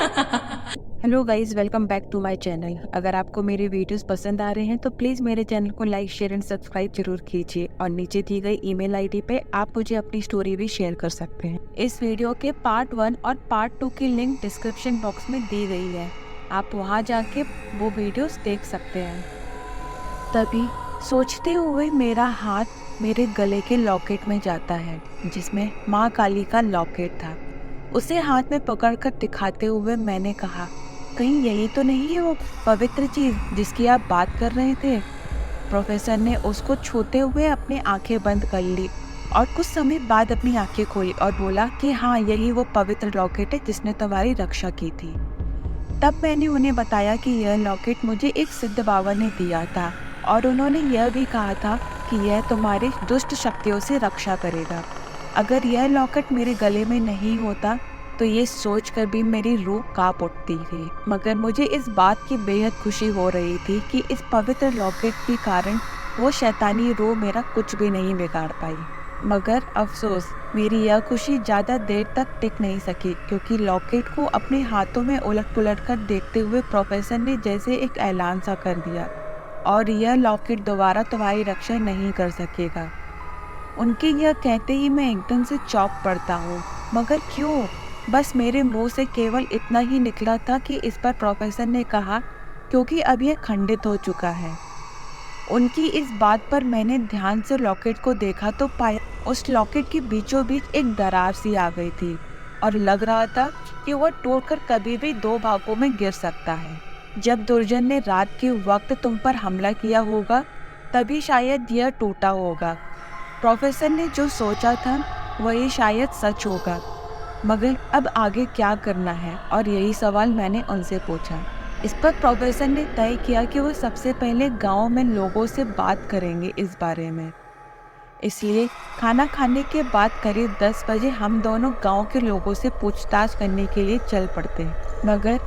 Hello guys, welcome back to my channel. अगर आपको मेरे वीडियोस पसंद आ रहे हैं तो प्लीज़ मेरे चैनल को लाइक, शेयर एंड सब्सक्राइब जरूर कीजिए और नीचे दी गई ईमेल आईडी पे आप मुझे अपनी स्टोरी भी शेयर कर सकते हैं। इस वीडियो के पार्ट 1 और पार्ट 2 की लिंक डिस्क्रिप्शन बॉक्स में दी गई है, आप वहां जाके वो वीडियोस देख सकते हैं। तभी सोचते हुए मेरा हाथ मेरे गले के लॉकेट में जाता है जिसमें माँ काली का लॉकेट था। उसे हाथ में पकड़कर दिखाते हुए मैंने कहा, कहीं यही तो नहीं है वो पवित्र चीज जिसकी आप बात कर रहे थे। प्रोफेसर ने उसको छूते हुए अपनी आंखें बंद कर ली और कुछ समय बाद अपनी आंखें खोली और बोला कि हाँ, यही वो पवित्र लॉकेट है जिसने तुम्हारी रक्षा की थी। तब मैंने उन्हें बताया कि यह लॉकेट मुझे एक सिद्ध बाबा ने दिया था और उन्होंने यह भी कहा था कि यह तुम्हारी दुष्ट शक्तियों से रक्षा करेगा। अगर यह लॉकेट मेरे गले में नहीं होता तो ये सोचकर भी मेरी रूह कांप उठती थी, मगर मुझे इस बात की बेहद खुशी हो रही थी कि इस पवित्र लॉकेट के कारण वो शैतानी रूह मेरा कुछ भी नहीं बिगाड़ पाई। मगर अफसोस, मेरी यह खुशी ज़्यादा देर तक टिक नहीं सकी, क्योंकि लॉकेट को अपने हाथों में उलट पुलट कर देखते हुए प्रोफेसर ने जैसे एक ऐलान सा कर दिया, और यह लॉकेट दोबारा तुम्हारी रक्षा नहीं कर सकेगा। उनके यह कहते ही मैं एकदम से चौंक पड़ता हूँ। मगर क्यों? बस मेरे मुंह से केवल इतना ही निकला था कि इस पर प्रोफेसर ने कहा, क्योंकि अब यह खंडित हो चुका है। उनकी इस बात पर मैंने ध्यान से लॉकेट को देखा तो पाया उस लॉकेट के बीचों बीच एक दरार सी आ गई थी और लग रहा था कि वह टूटकर कभी भी दो भागों में गिर सकता है। जब दुर्जन ने रात के वक्त तुम पर हमला किया होगा तभी शायद यह टूटा होगा। प्रोफेसर ने जो सोचा था वही शायद सच होगा। मगर अब आगे क्या करना है, और यही सवाल मैंने उनसे पूछा। इस पर प्रोफेसर ने तय किया कि वो सबसे पहले गांव में लोगों से बात करेंगे इस बारे में। इसलिए खाना खाने के बाद करीब 10 बजे हम दोनों गांव के लोगों से पूछताछ करने के लिए चल पड़ते। मगर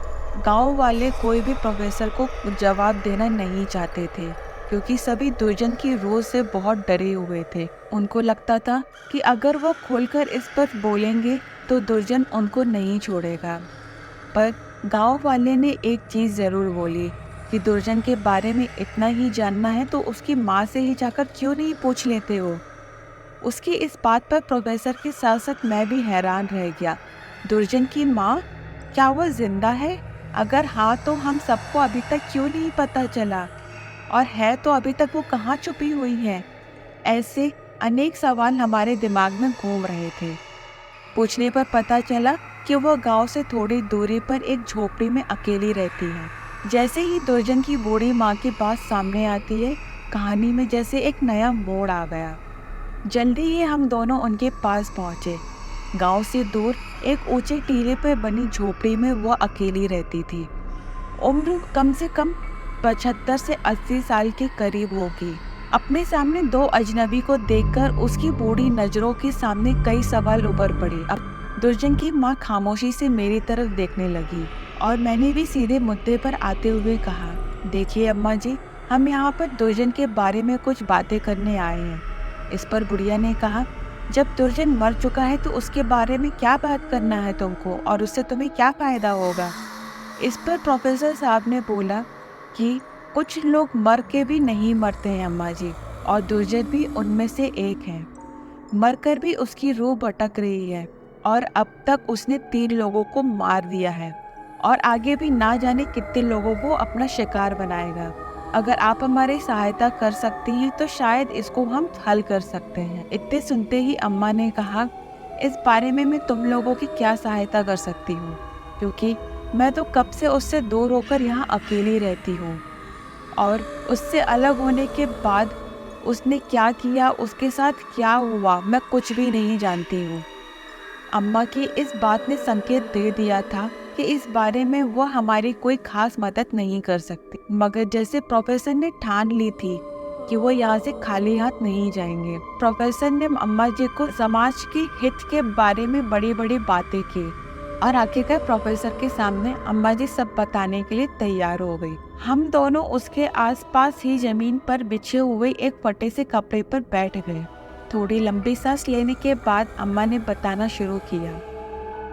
गांव वाले कोई भी प्रोफेसर को जवाब देना नहीं चाहते थे, क्योंकि सभी दुर्जन की रूह से बहुत डरे हुए थे। उनको लगता था कि अगर वो खोलकर इस पर बोलेंगे तो दुर्जन उनको नहीं छोड़ेगा। पर गांव वाले ने एक चीज़ ज़रूर बोली कि दुर्जन के बारे में इतना ही जानना है तो उसकी माँ से ही जाकर क्यों नहीं पूछ लेते हो। उसकी इस बात पर प्रोफेसर के साथ साथ मैं भी हैरान रह गया। दुर्जन की माँ? क्या वह जिंदा है? अगर हाँ तो हम सबको अभी तक क्यों नहीं पता चला, और है तो अभी तक वो कहाँ छुपी हुई है? ऐसे अनेक सवाल हमारे दिमाग में घूम रहे थे। पूछने पर पता चला कि वह गांव से थोड़ी दूरी पर एक झोपड़ी में अकेली रहती है। जैसे ही दुर्जन की बूढ़ी माँ की बात सामने आती है, कहानी में जैसे एक नया मोड़ आ गया। जल्दी ही हम दोनों उनके पास पहुंचे। गांव से दूर एक ऊंचे टीले पर बनी झोपड़ी में वह अकेली रहती थी। उम्र कम से कम 75 से 80 साल के करीब होगी। अपने सामने दो अजनबी को देखकर उसकी बूढ़ी नजरों के सामने कई सवाल उभर पड़े। अब दुर्जन की माँ खामोशी से मेरी तरफ देखने लगी और मैंने भी सीधे मुद्दे पर आते हुए कहा, देखिए अम्मा जी, हम यहाँ पर दुर्जन के बारे में कुछ बातें करने आए हैं। इस पर बुढ़िया ने कहा, जब दुर्जन मर चुका है तो उसके बारे में क्या बात करना है तुमको, और उससे तुम्हें क्या फायदा होगा। इस पर प्रोफेसर साहब ने बोला कि कुछ लोग मर के भी नहीं मरते हैं अम्मा जी, और दुर्जन भी उनमें से एक है। मरकर भी उसकी रूह भटक रही है और अब तक उसने 3 लोगों को मार दिया है और आगे भी ना जाने कितने लोगों को अपना शिकार बनाएगा। अगर आप हमारी सहायता कर सकती हैं तो शायद इसको हम हल कर सकते हैं। इतने सुनते ही अम्मा ने कहा, इस बारे में मैं तुम लोगों की क्या सहायता कर सकती हूँ, क्योंकि मैं तो कब से उससे दूर होकर यहाँ अकेली रहती हूँ, और उससे अलग होने के बाद उसने क्या किया, उसके साथ क्या हुआ, मैं कुछ भी नहीं जानती हूँ। अम्मा की इस बात ने संकेत दे दिया था कि इस बारे में वह हमारी कोई खास मदद नहीं कर सकती, मगर जैसे प्रोफेसर ने ठान ली थी कि वो यहाँ से खाली हाथ नहीं जाएंगे। प्रोफेसर ने अम्मा जी को समाज के हित के बारे में बड़ी बड़ी बातें की और आखिरकार प्रोफेसर के सामने अम्मा जी सब बताने के लिए तैयार हो गई। हम दोनों उसके आसपास ही जमीन पर बिछे हुए एक फटे से कपड़े पर बैठ गए। थोड़ी लंबी सांस लेने के बाद अम्मा ने बताना शुरू किया।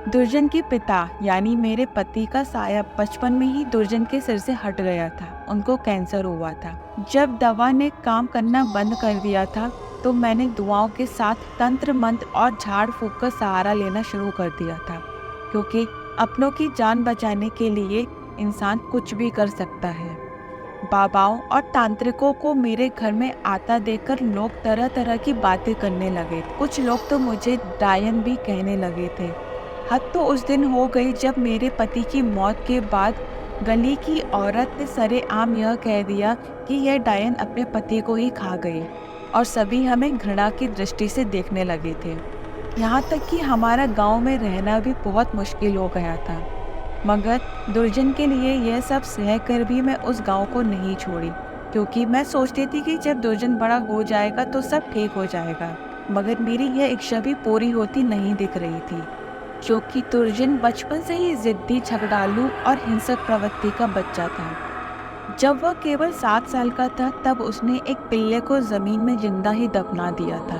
दुर्जन के पिता यानी मेरे पति का साया बचपन में ही दुर्जन के सिर से हट गया था। उनको कैंसर हुआ था। जब दवा ने काम करना बंद कर दिया था तो मैंने दुआओं के साथ तंत्र मंत्र और झाड़ फूक का सहारा लेना शुरू कर दिया था, क्योंकि अपनों की जान बचाने के लिए इंसान कुछ भी कर सकता है। बाबाओं और तांत्रिकों को मेरे घर में आता देखकर लोग तरह तरह की बातें करने लगे। कुछ लोग तो मुझे डायन भी कहने लगे थे। हद तो उस दिन हो गई जब मेरे पति की मौत के बाद गली की औरत ने सरेआम यह कह दिया कि यह डायन अपने पति को ही खा गई, और सभी हमें घृणा की दृष्टि से देखने लगे थे। यहाँ तक कि हमारा गांव में रहना भी बहुत मुश्किल हो गया था। मगर दुर्जन के लिए यह सब सह कर भी मैं उस गांव को नहीं छोड़ी, क्योंकि मैं सोचती थी कि जब दुर्जन बड़ा हो जाएगा तो सब ठीक हो जाएगा। मगर मेरी यह इच्छा भी पूरी होती नहीं दिख रही थी, क्योंकि दुर्जन बचपन से ही जिद्दी, झगड़ालू और हिंसक प्रवृत्ति का बच्चा था। जब वह केवल 7 साल का था तब उसने एक पिल्ले को जमीन में जिंदा ही दफना दिया था,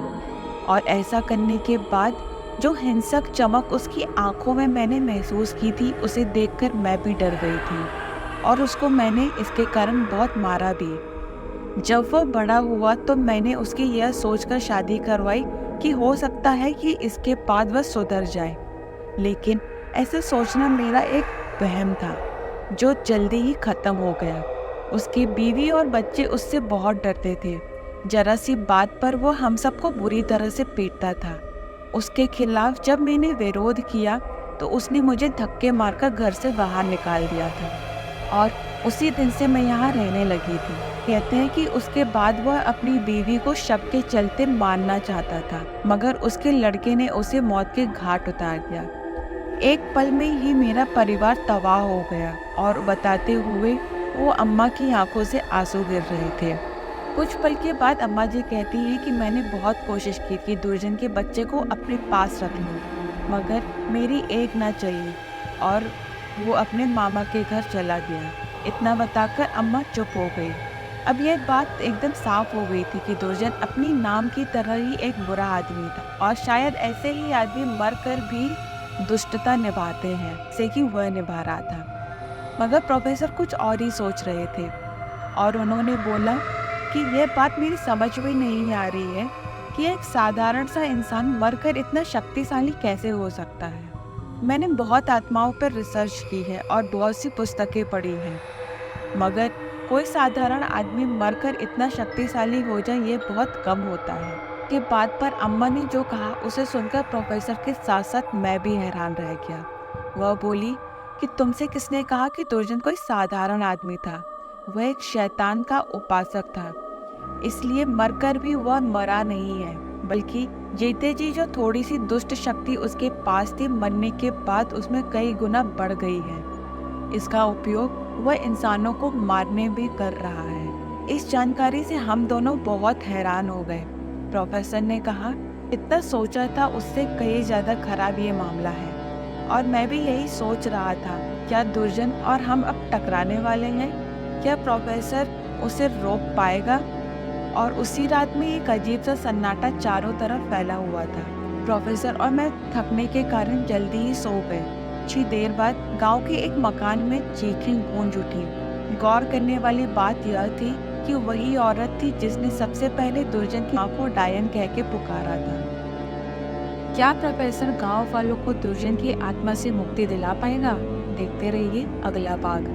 और ऐसा करने के बाद जो हिंसक चमक उसकी आंखों में मैंने महसूस की थी, उसे देखकर मैं भी डर गई थी, और उसको मैंने इसके कारण बहुत मारा भी। जब वह बड़ा हुआ तो मैंने उसकी यह सोचकर शादी करवाई कि हो सकता है कि इसके बाद वह सुधर जाए। लेकिन ऐसा सोचना मेरा एक वहम था, जो जल्दी ही खत्म हो गया। उसकी बीवी और बच्चे उससे बहुत डरते थे। जरा सी बात पर वो हम सबको बुरी तरह से पीटता था। उसके खिलाफ जब मैंने विरोध किया तो उसने मुझे धक्के मारकर घर से बाहर निकाल दिया था, और उसी दिन से मैं यहाँ रहने लगी थी। कहते हैं कि उसके बाद वह अपनी बीवी को शक के चलते मारना चाहता था, मगर उसके लड़के ने उसे मौत के घाट उतार दिया। एक पल में ही मेरा परिवार तबाह हो गया, और बताते हुए वो अम्मा की आंखों से आंसू गिर रहे थे। कुछ पल के बाद अम्मा जी कहती हैं कि मैंने बहुत कोशिश की कि दुर्जन के बच्चे को अपने पास रख लूं, मगर मेरी एक ना चली और वो अपने मामा के घर चला गया। इतना बताकर अम्मा चुप हो गई। अब यह बात एकदम साफ हो गई थी कि दुर्जन अपनी नाम की तरह ही एक बुरा आदमी था, और शायद ऐसे ही आदमी मर कर भी दुष्टता निभाते हैं जैसे कि वह निभा रहा था। मगर प्रोफेसर कुछ और ही सोच रहे थे, और उन्होंने बोला कि यह बात मेरी समझ में नहीं आ रही है कि एक साधारण सा इंसान मरकर इतना शक्तिशाली कैसे हो सकता है। मैंने बहुत आत्माओं पर रिसर्च की है और बहुत सी पुस्तकें पढ़ी हैं, मगर कोई साधारण आदमी मरकर इतना शक्तिशाली हो जाए ये बहुत कम होता है। के बात पर अम्मा ने जो कहा उसे सुनकर प्रोफेसर के साथ साथ मैं भी हैरान रह गया। वह बोली कि तुमसे किसने कहा कि दुर्जन कोई साधारण आदमी था? वह एक शैतान का उपासक था, इसलिए मरकर भी वह मरा नहीं है, बल्कि जीते जी जो थोड़ी सी दुष्ट शक्ति उसके पास थी, मरने के बाद उसमें कई गुना बढ़ गई है। इसका उपयोग वह इंसानों को मारने भी कर रहा है। इस जानकारी से हम दोनों बहुत हैरान हो गए। प्रोफेसर ने कहा, इतना सोचा था उससे कहीं ज़्यादा खराब ये मामला है, और मैं भी यही सोच रहा था, क्या दुर्जन और हम अब टकराने वाले हैं? क्या प्रोफेसर उसे रोक पाएगा? और उसी रात में एक अजीब सा सन्नाटा चारों तरफ फैला हुआ था। प्रोफेसर और मैं थकने के कारण जल्दी ही सो गए। कुछ ही देर बाद गांव के एक मकान में चीखें गूंज उठी। गौर करने वाली बात यह थी कि वही औरत थी जिसने सबसे पहले दुर्जन की मां को डायन कह के पुकारा था। क्या प्रोफेसर गांव वालों को दुर्जन की आत्मा से मुक्ति दिला पाएगा? देखते रहिए अगला भाग।